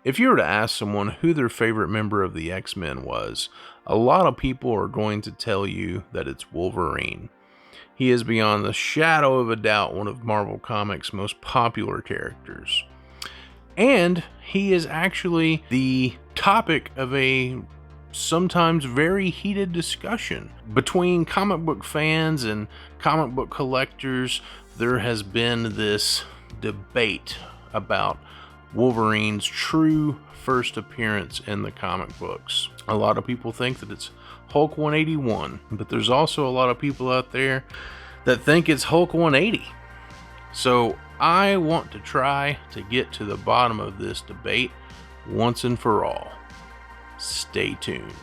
If you were to ask someone who their favorite member of the X-Men was, a lot of people are going to tell you that it's Wolverine. He is beyond the shadow of a doubt one of Marvel Comics' most popular characters. And he is actually the topic of a sometimes very heated discussion. Between comic book fans and comic book collectors, there has been this debate about Wolverine's true first appearance in the comic books. A lot of people think that it's Hulk 181, but there's also a lot of people out there that think it's Hulk 180. So I want to try to get to the bottom of this debate once and for all. Stay tuned.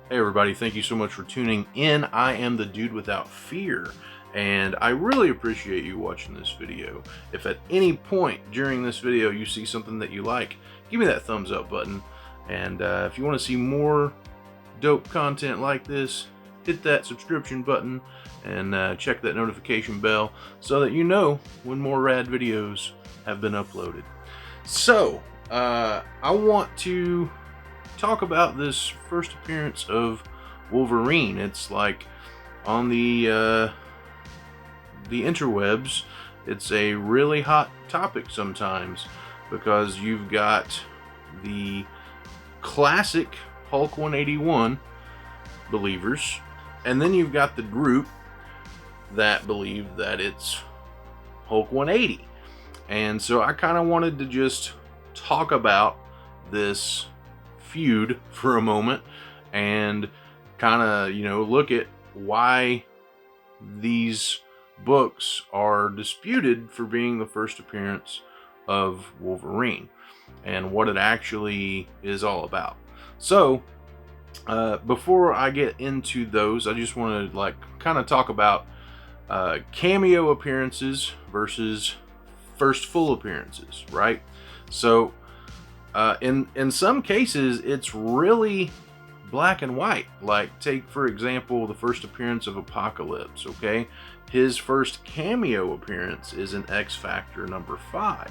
Hey everybody, thank you so much for tuning in. I am the Dude Without Fear, and I really appreciate you watching this video. If at any point during this video you see something that you like, give me that thumbs up button. And if you want to see more dope content like this, hit that subscription button and check that notification bell so that you know when more rad videos have been uploaded. So, I want to talk about this first appearance of Wolverine. It's like on the interwebs, it's a really hot topic sometimes because you've got the classic Hulk 181 believers, and then you've got the group that believe that it's Hulk 180. And so I kind of wanted to just talk about this feud for a moment and kind of, look at why these books are disputed for being the first appearance of Wolverine and what it actually is all about. So before I get into those, I just want to kind of talk about cameo appearances versus first full appearances, right? So in some cases, it's really black and white. Like, take, for example, the first appearance of Apocalypse, okay? His first cameo appearance is in X Factor number 5.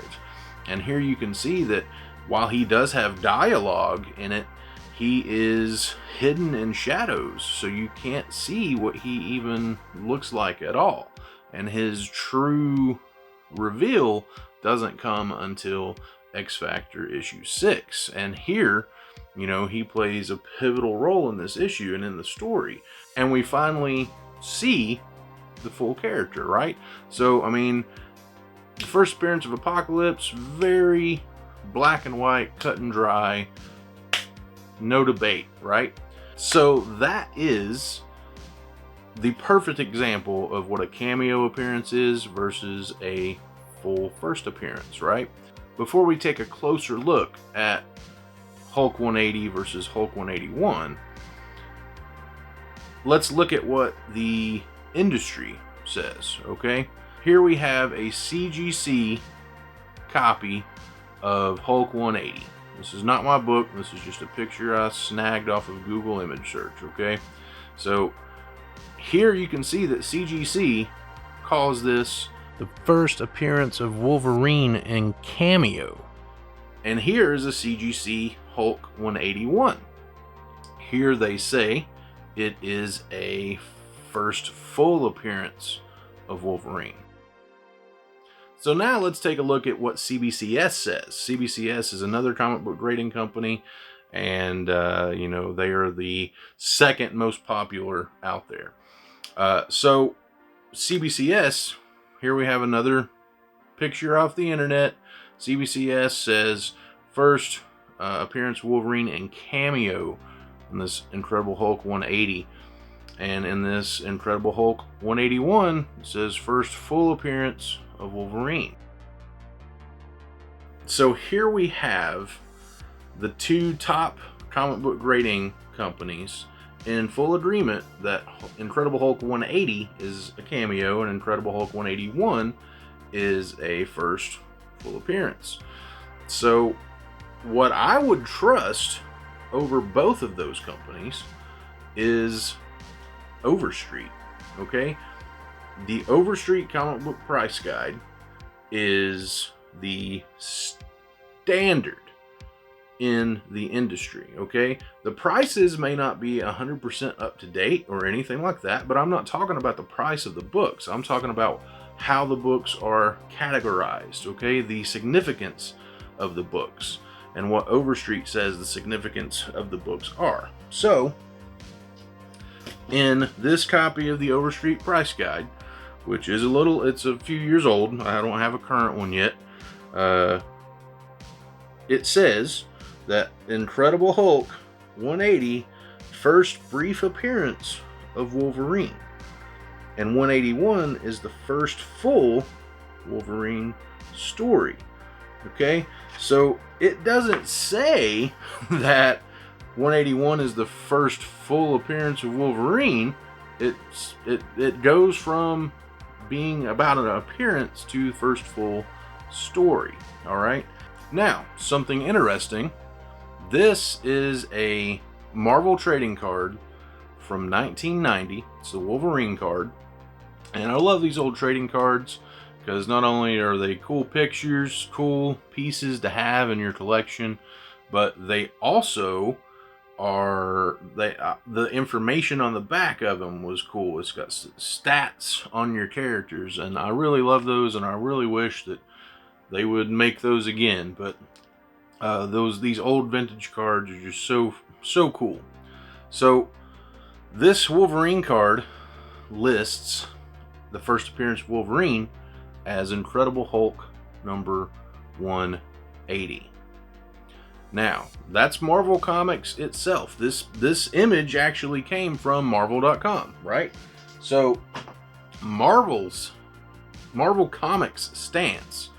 And here you can see that while he does have dialogue in it, he is hidden in shadows, so you can't see what he even looks like at all. And his true reveal doesn't come until X Factor issue 6, and here, he plays a pivotal role in this issue and in the story, and we finally see the full character, right? So, the first appearance of Apocalypse, very black and white, cut and dry, no debate, right? So that is the perfect example of what a cameo appearance is versus a full first appearance, right? Before we take a closer look at Hulk 180 versus Hulk 181, let's look at what the industry says, okay? Here we have a CGC copy of Hulk 180. This is not my book, this is just a picture I snagged off of Google image search, okay? So here you can see that CGC calls this the first appearance of Wolverine in Cameo. And here is a CGC Hulk 181. Here they say it is a first full appearance of Wolverine. So now let's take a look at what CBCS says. CBCS is another comic book grading company, and they are the second most popular out there. So CBCS, here we have another picture off the internet. CBCS says first appearance Wolverine in Cameo in this Incredible Hulk 180. And in this Incredible Hulk 181, it says first full appearance of Wolverine. So here we have the two top comic book grading companies in full agreement that Incredible Hulk 180 is a cameo and Incredible Hulk 181 is a first full appearance. So what I would trust over both of those companies is Overstreet. Okay, the Overstreet comic book price guide is the standard in the industry. Okay, the prices may not be 100% up to date or anything like that, but I'm not talking about the price of the books. I'm talking about how the books are categorized. Okay, the significance of the books and what Overstreet says the significance of the books are. So in this copy of the Overstreet price guide, which is it's a few years old, I don't have a current one yet, it says that Incredible Hulk 180, first brief appearance of Wolverine, and 181 is the first full Wolverine story. Okay, so it doesn't say that 181 is the first full appearance of Wolverine. It goes from being about an appearance to the first full story. All right. Now, something interesting. This is a Marvel trading card from 1990. It's the Wolverine card. And I love these old trading cards because not only are they cool pictures, cool pieces to have in your collection, but they also are, the information on the back of them was cool. It's got stats on your characters, and I really love those, and I really wish that they would make those again. But these old vintage cards are just so cool. So this Wolverine card lists the first appearance of Wolverine as Incredible Hulk number 180. Now, that's Marvel Comics itself. This image actually came from Marvel.com, right? So Marvel Comics' stance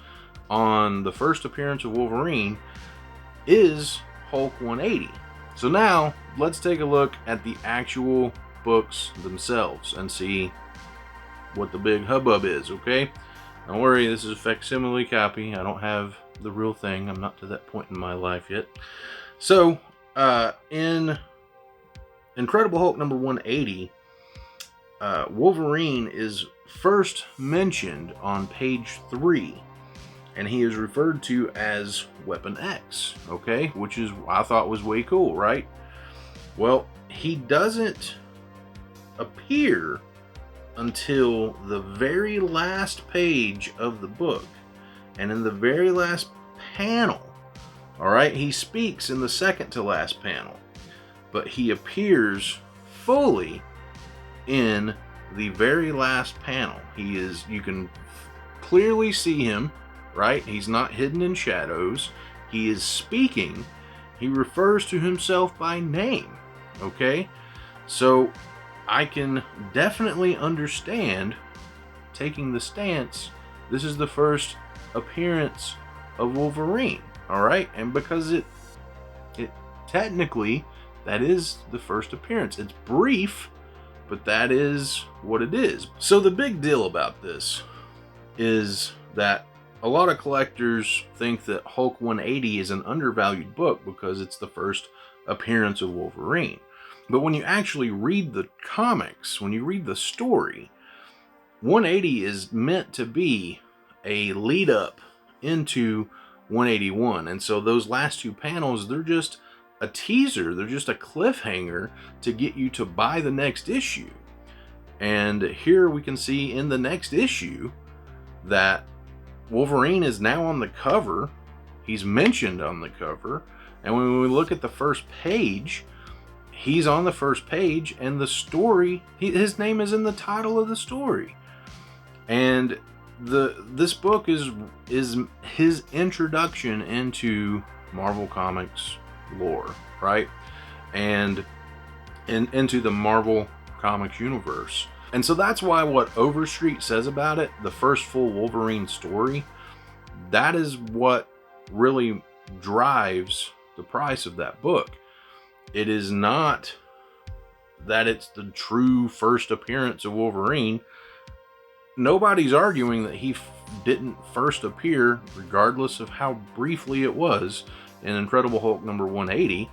on the first appearance of Wolverine is Hulk 180. So now let's take a look at the actual books themselves and see what the big hubbub is. Okay, don't worry, this is a facsimile copy. I don't have the real thing. I'm not to that point in my life yet. So in Incredible Hulk number 180, Wolverine is first mentioned on page 3, and he is referred to as Weapon X, okay, which is, I thought, was way cool, right? Well, he doesn't appear until the very last page of the book, and in the very last panel, all right, he speaks in the second to last panel, but he appears fully in the very last panel. You can clearly see him, right? He's not hidden in shadows. He is speaking. He refers to himself by name, okay? So I can definitely understand taking the stance, this is the first appearance of Wolverine, all right? And because it technically, that is the first appearance. It's brief, but that is what it is. So the big deal about this is that a lot of collectors think that Hulk 180 is an undervalued book because it's the first appearance of Wolverine. But when you actually read the comics, when you read the story, 180 is meant to be a lead up into 181. And so those last two panels, they're just a teaser. They're just a cliffhanger to get you to buy the next issue. And here we can see in the next issue that Wolverine is now on the cover. He's mentioned on the cover. And when we look at the first page, he's on the first page, and the story, his name is in the title of the story. And this book is his introduction into Marvel Comics lore, right? And into the Marvel Comics universe. And so that's why what Overstreet says about it, the first full Wolverine story, that is what really drives the price of that book. It is not that it's the true first appearance of Wolverine. nobody's arguing that he didn't first appear, regardless of how briefly it was, in Incredible Hulk number 180.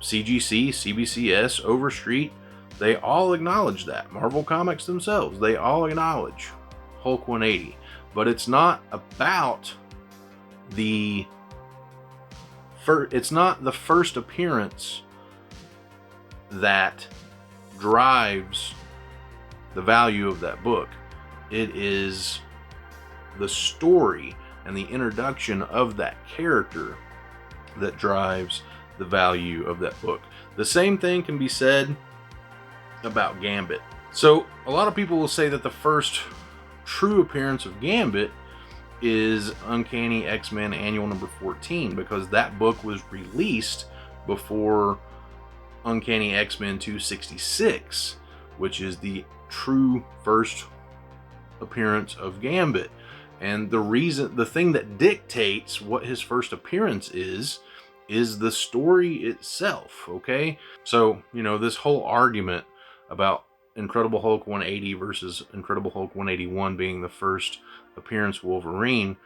CGC, CBCS, Overstreet, they all acknowledge that. Marvel Comics themselves, they all acknowledge Hulk 180. But it's not about the it's not the first appearance that drives the value of that book. It is the story and the introduction of that character that drives the value of that book. The same thing can be said about Gambit. So a lot of people will say that the first true appearance of Gambit is Uncanny X-Men Annual number 14, because that book was released before Uncanny X-Men 266, which is the true first appearance of Gambit. And the thing that dictates what his first appearance is the story itself, okay? So, this whole argument about Incredible Hulk 180 versus Incredible Hulk 181 being the first appearance of Wolverine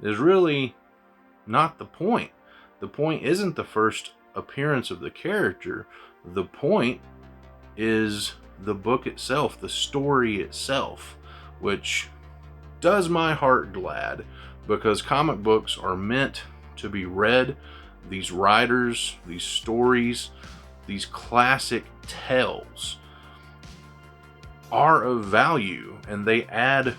is really not the point. The point isn't the first appearance of the character. The point is the book itself, the story itself, which does my heart glad, because comic books are meant to be read. These writers, these stories, these classic tales are of value, and they add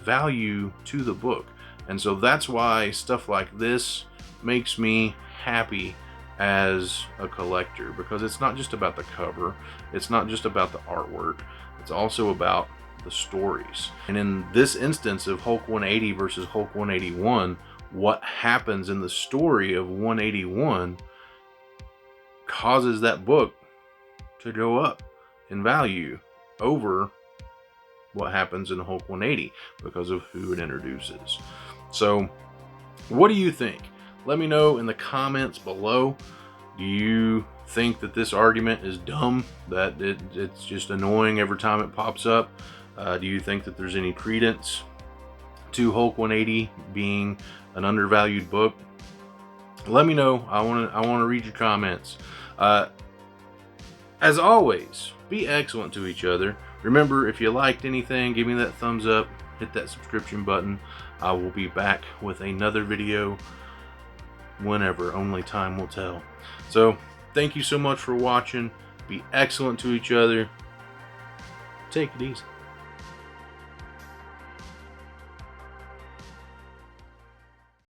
value to the book. And so that's why stuff like this makes me happy as a collector, because it's not just about the cover, it's not just about the artwork, it's also about the stories. And in this instance of Hulk 180 versus Hulk 181, what happens in the story of 181 causes that book to go up in value over what happens in Hulk 180 because of who it introduces. So what do you think? Let me know in the comments below. Do you think that this argument is dumb, that it's just annoying every time it pops up? Do you think that there's any credence to Hulk 180 being an undervalued book? Let me know. I want to read your comments. As always, be excellent to each other. Remember, if you liked anything, give me that thumbs up, hit that subscription button. I will be back with another video whenever, only time will tell. So thank you so much for watching. Be excellent to each other. Take it easy.